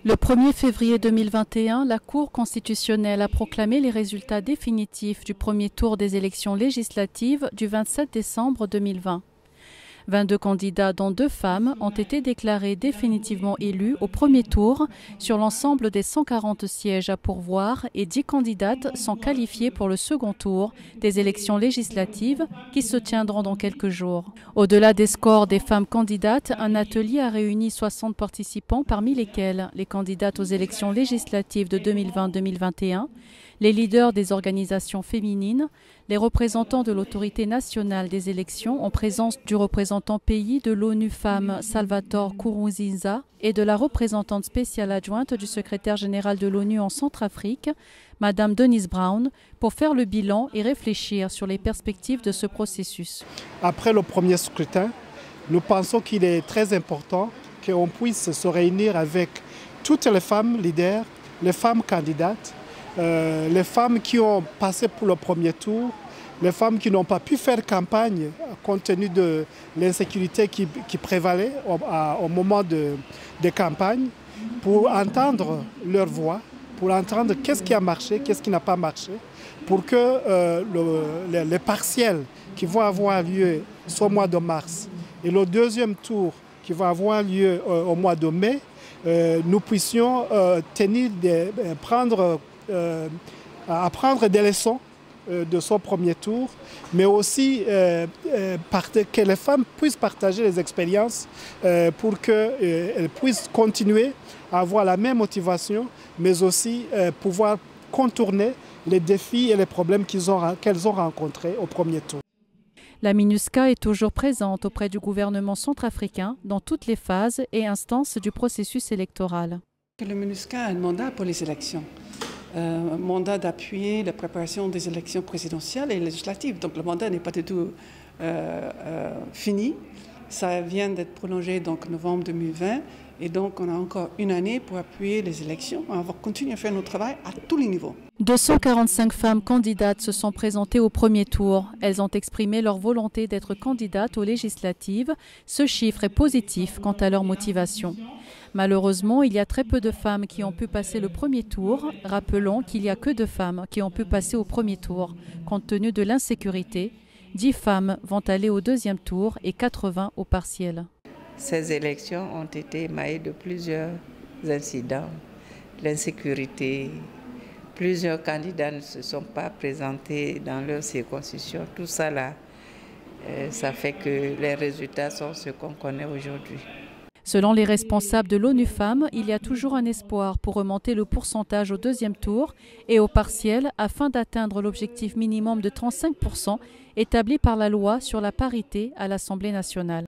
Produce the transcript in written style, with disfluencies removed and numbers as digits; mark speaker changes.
Speaker 1: Le 1er février 2021, la Cour constitutionnelle a proclamé les résultats définitifs du premier tour des élections législatives du 27 décembre 2020. 22 candidats, dont 2 femmes, ont été déclarés définitivement élus au premier tour sur l'ensemble des 140 sièges à pourvoir et 10 candidates sont qualifiées pour le second tour des élections législatives qui se tiendront dans quelques jours. Au-delà des scores des femmes candidates, un atelier a réuni 60 participants, parmi lesquels les candidates aux élections législatives de 2020-2021, les leaders des organisations féminines, les représentants de l'autorité nationale des élections en présence du représentant pays de l'ONU Femmes Salvatore Nkurunziza et de la représentante spéciale adjointe du secrétaire général de l'ONU en Centrafrique, Madame Denise Brown, pour faire le bilan et réfléchir sur les perspectives de ce processus.
Speaker 2: Après le premier scrutin, nous pensons qu'il est très important qu'on puisse se réunir avec toutes les femmes leaders, les femmes candidates, les femmes qui ont passé pour le premier tour, les femmes qui n'ont pas pu faire campagne compte tenu de l'insécurité qui prévalait au moment de campagne, pour entendre leur voix, pour entendre qu'est-ce qui a marché, qu'est-ce qui n'a pas marché, pour que les partiels qui vont avoir lieu au mois de mars et le deuxième tour qui va avoir lieu au mois de mai, nous puissions apprendre des leçons de son premier tour, mais aussi que les femmes puissent partager les expériences pour qu'elles puissent continuer à avoir la même motivation, mais aussi pouvoir contourner les défis et les problèmes qu'elles ont rencontrés au premier tour.
Speaker 1: La MINUSCA est toujours présente auprès du gouvernement centrafricain dans toutes les phases et instances du processus électoral.
Speaker 3: Le MINUSCA a un mandat pour les élections. Un mandat d'appuyer la préparation des élections présidentielles et législatives. Donc le mandat n'est pas du tout fini. Ça vient d'être prolongé donc novembre 2020 et donc on a encore une année pour appuyer les élections. On va continuer à faire notre travail à tous les niveaux.
Speaker 1: 245 femmes candidates se sont présentées au premier tour. Elles ont exprimé leur volonté d'être candidates aux législatives. Ce chiffre est positif quant à leur motivation. Malheureusement, il y a très peu de femmes qui ont pu passer le premier tour. Rappelons qu'il n'y a que 2 femmes qui ont pu passer au premier tour, compte tenu de l'insécurité. 10 femmes vont aller au deuxième tour et 80 au partiel.
Speaker 4: Ces élections ont été émaillées de plusieurs incidents, l'insécurité. Plusieurs candidats ne se sont pas présentés dans leur circonscription. Tout ça là, ça fait que les résultats sont ce qu'on connaît aujourd'hui.
Speaker 1: Selon les responsables de l'ONU Femmes, il y a toujours un espoir pour remonter le pourcentage au deuxième tour et au partiel afin d'atteindre l'objectif minimum de 35% établi par la loi sur la parité à l'Assemblée nationale.